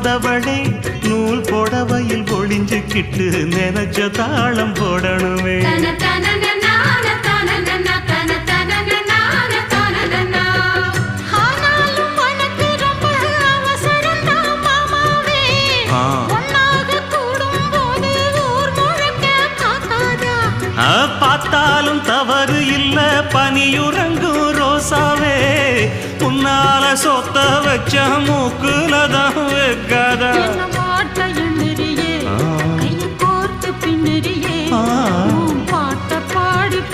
வந்தவளே நூல் புடவையில் ஒளிஞ்சுக்கிட்டு நினைச்ச தாளம் போடணுமே. பார்த்தாலும் தவறு இல்ல பனியுறங்கும் ரோசாவே, உன்னால சொத்த வச்ச மூக்குலதான் வைக்காத.